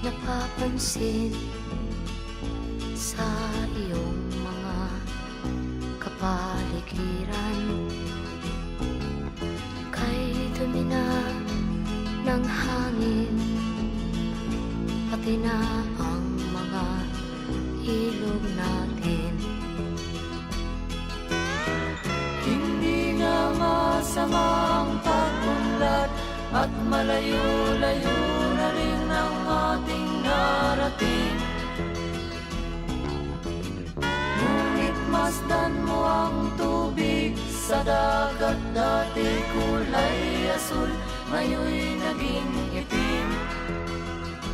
napapansin sa iyong mga kapaligiran. Kay dumi na ng hangin, pati na ang mga ilog natin. Hindi na masamang pag-unlad at malayo-layo na rin ang ating narating. Ngunit masdan mo ang tubig sa dagat, dati kulay asul, ngayon'y naging